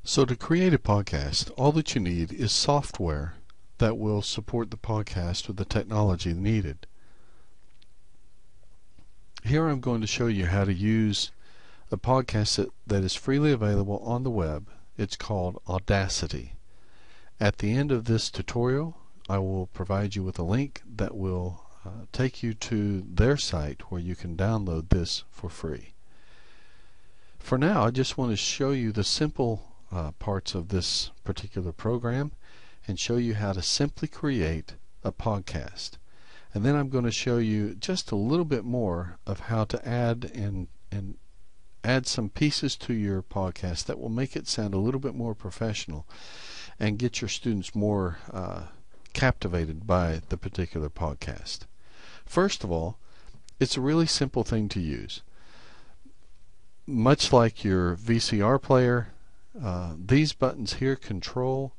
So to create a podcast, all that you need is software that will support the podcast with the technology needed. Here I'm going to show you how to use a podcast that is freely available on the web. It's called Audacity. At the end of this tutorial, I will provide you with a link that will take you to their site where you can download this for free. For now, I just want to show you the simple parts of this particular program and show you how to simply create a podcast. And then I'm going to show you just a little bit more of how to add and add some pieces to your podcast that will make it sound a little bit more professional and get your students more captivated by the particular podcast. First of all, it's a really simple thing to use. Much like your VCR player, these buttons here control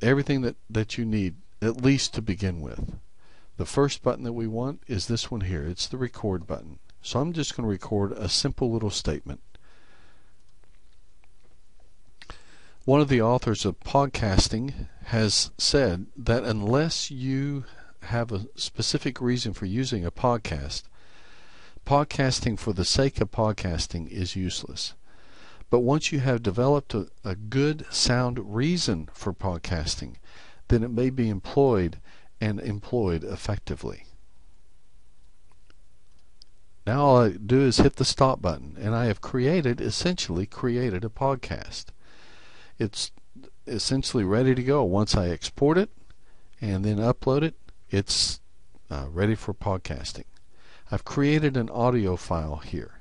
everything that you need, at least to begin with. The first button that we want is this one here. It's the record button. So I'm just going to record a simple little statement. One of the authors of podcasting has said that unless you have a specific reason for using a podcast, podcasting for the sake of podcasting is useless. But once you have developed a good, sound reason for podcasting, then it may be employed effectively. Now all I do is hit the stop button, and I have essentially created a podcast. It's essentially ready to go. Once I export it and then upload it, it's ready for podcasting. I've created an audio file here.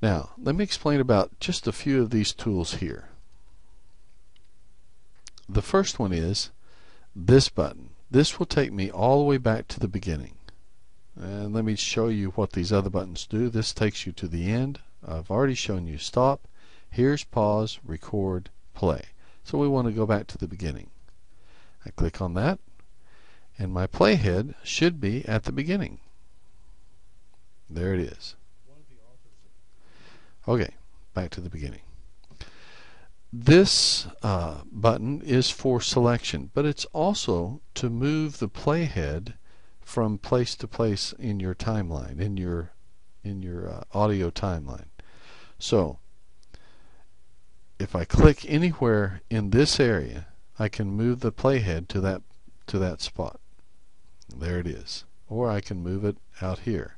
Now, let me explain about just a few of these tools here. The first one is this button. This will take me all the way back to the beginning. And let me show you what these other buttons do. This takes you to the end. I've already shown you stop. Here's pause, record, play. So we want to go back to the beginning. I click on that, and my playhead should be at the beginning. There it is. Okay, back to the beginning. This button is for selection, but it's also to move the playhead from place to place in your timeline, in your audio timeline. So if I click anywhere in this area, I can move the playhead to that spot. There it is. Or I can move it out here.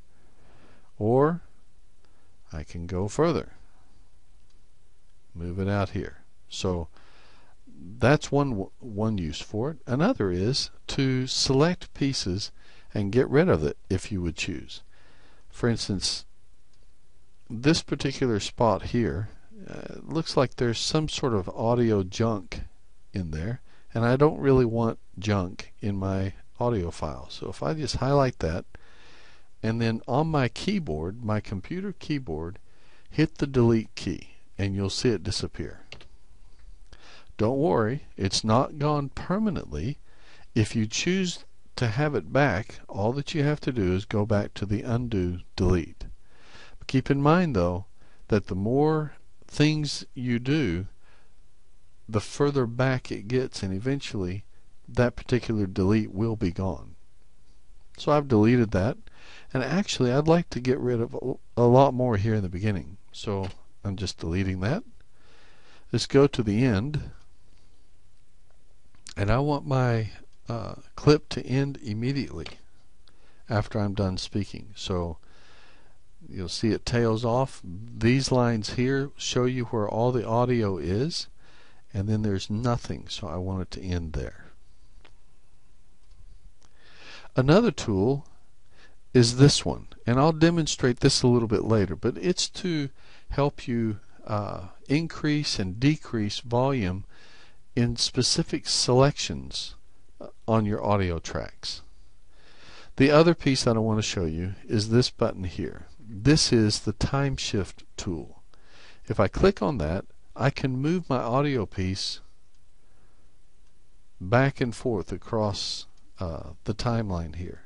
Or I can go further. Move it out here. So that's one use for it. Another is to select pieces and get rid of it if you would choose. For instance, this particular spot here looks like there's some sort of audio junk in there, and I don't really want junk in my audio file. So if I just highlight that, and then on my keyboard, my computer keyboard, hit the delete key, and you'll see it disappear. Don't worry, it's not gone permanently. If you choose to have it back, all that you have to do is go back to the undo delete. But keep in mind though that the more things you do, the further back it gets, and eventually that particular delete will be gone. So I've deleted that, and actually I'd like to get rid of a lot more here in the beginning, so I'm just deleting that. Let's go to the end, and I want my clip to end immediately after I'm done speaking. So you'll see it tails off. These lines here show you where all the audio is, and then there's nothing, so I want it to end there. Another tool is this one, and I'll demonstrate this a little bit later, but it's to help you increase and decrease volume in specific selections on your audio tracks. The other piece that I want to show you is this button here. This is the time shift tool. If I click on that, I can move my audio piece back and forth across the timeline here.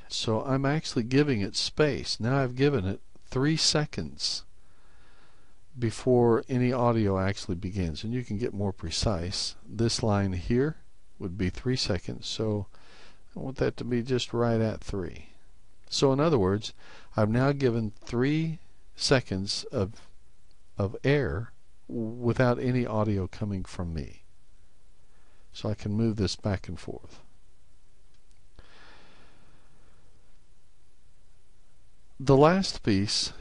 So I'm actually giving it space. Now I've given it 3 seconds before any audio actually begins. And you can get more precise. This line here would be 3 seconds, so I want that to be just right at 3. So in other words, I've now given 3 seconds of air without any audio coming from me. So I can move this back and forth. The last piece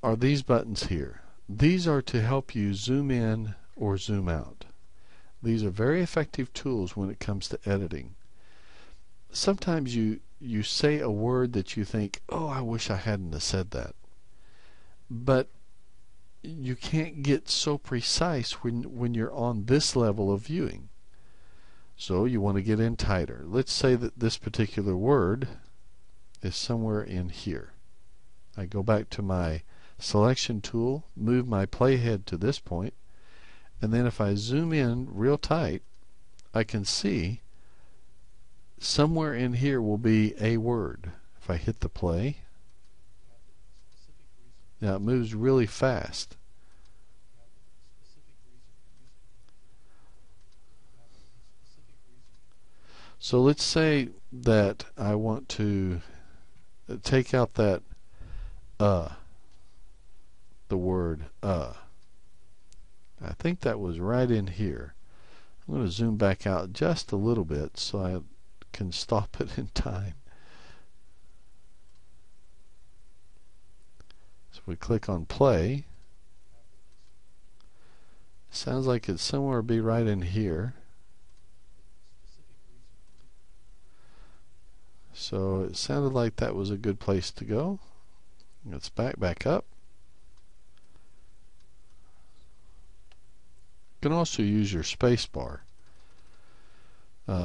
are these buttons here. These are to help you zoom in or zoom out. These are very effective tools when it comes to editing. Sometimes you say a word that you think, oh, I wish I hadn't have said that. But you can't get so precise when you're on this level of viewing. So you want to get in tighter. Let's say that this particular word is somewhere in here. I go back to my selection tool, move my playhead to this point, and then if I zoom in real tight, I can see somewhere in here will be a word. If I hit the play, now it moves really fast. So let's say that I want to take out that the word I think that was right in here. I'm going to zoom back out just a little bit so I can stop it in time. So we click on play. Sounds like it's somewhere be right in here. So it sounded like that was a good place to go. Let's back up. You can also use your space bar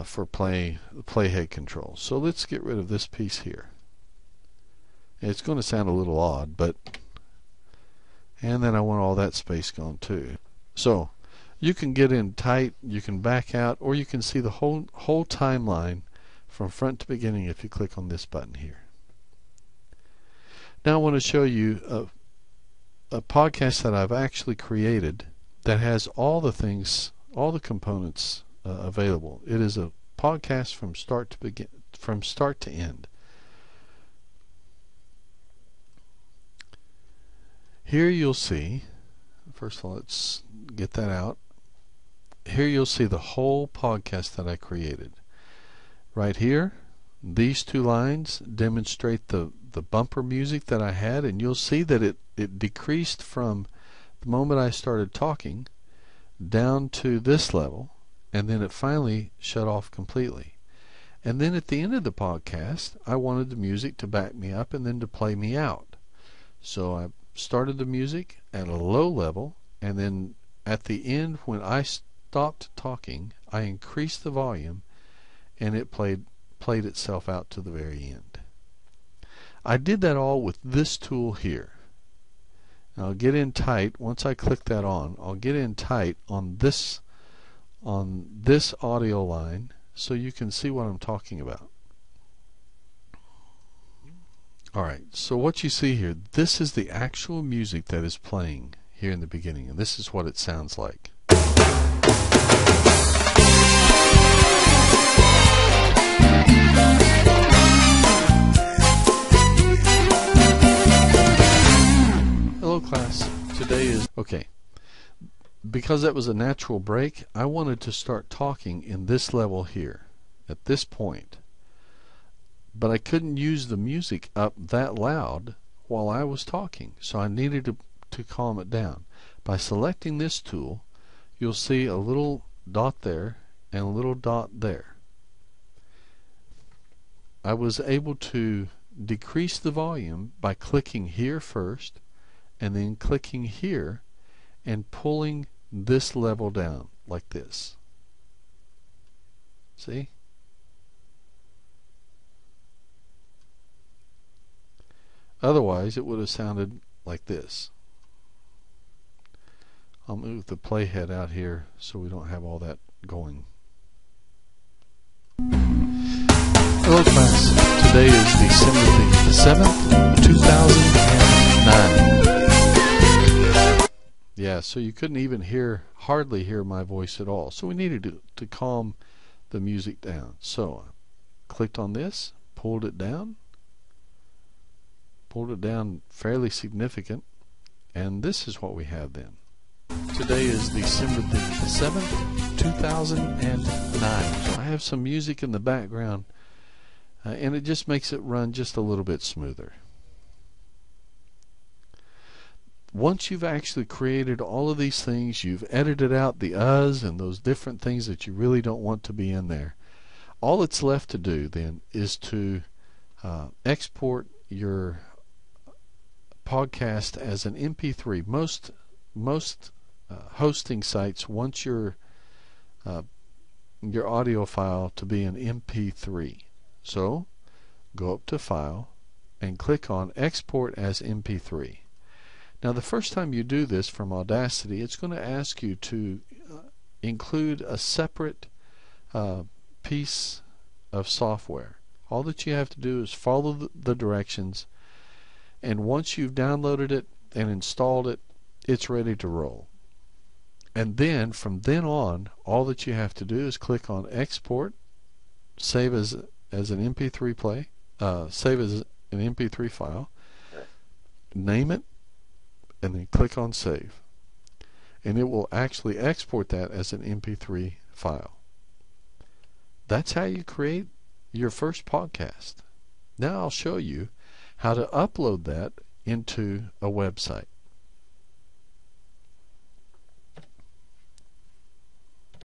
for playhead control. So let's get rid of this piece here. It's going to sound a little odd, but and then I want all that space gone too. So you can get in tight, you can back out, or you can see the whole timeline from front to beginning if you click on this button here. Now I want to show you a podcast that I've actually created that has all the things, all the components available. It is a podcast from start to end. Here you'll see, first of all, let's get that out. Here you'll see the whole podcast that I created. Right here, these 2 lines demonstrate the bumper music that I had, and you'll see that it decreased from the moment I started talking down to this level, and then it finally shut off completely. And then at the end of the podcast, I wanted the music to back me up and then to play me out. So I started the music at a low level, and then at the end when I stopped talking, I increased the volume, and it played itself out to the very end. I did that all with this tool here. Now I'll get in tight. Once I click that on, I'll get in tight on this audio line so you can see what I'm talking about. Alright, so what you see here, this is the actual music that is playing here in the beginning, and this is what it sounds like. Hello class, today is okay. Because that was a natural break, I wanted to start talking in this level here at this point, but I couldn't use the music up that loud while I was talking, so I needed to calm it down. By selecting this tool, you'll see a little dot there and a little dot there. I was able to decrease the volume by clicking here first and then clicking here and pulling this level down like this. See? Otherwise it would have sounded like this. I'll move the playhead out here so we don't have all that going. Hello class, today is December the 7th, 2009. Yeah, so you couldn't even hardly hear my voice at all. So we needed to calm the music down. So I clicked on this, pulled it down fairly significant, and this is what we have then. Today is December the 7th, 2009. So I have some music in the background, and it just makes it run just a little bit smoother. Once you've actually created all of these things, you've edited out the uhs and those different things that you really don't want to be in there, all that's left to do then is to export your podcast as an MP3. Most hosting sites want your audio file to be an MP3. So go up to File and click on Export as MP3. Now the first time you do this from Audacity, it's going to ask you to include a separate piece of software. All that you have to do is follow the directions, and once you've downloaded it and installed it, it's ready to roll. And then from then on, all that you have to do is click on Export, save as an MP3 save as an MP3 file, name it, and then click on Save. And it will actually export that as an MP3 file. That's how you create your first podcast. Now I'll show you how to upload that into a website.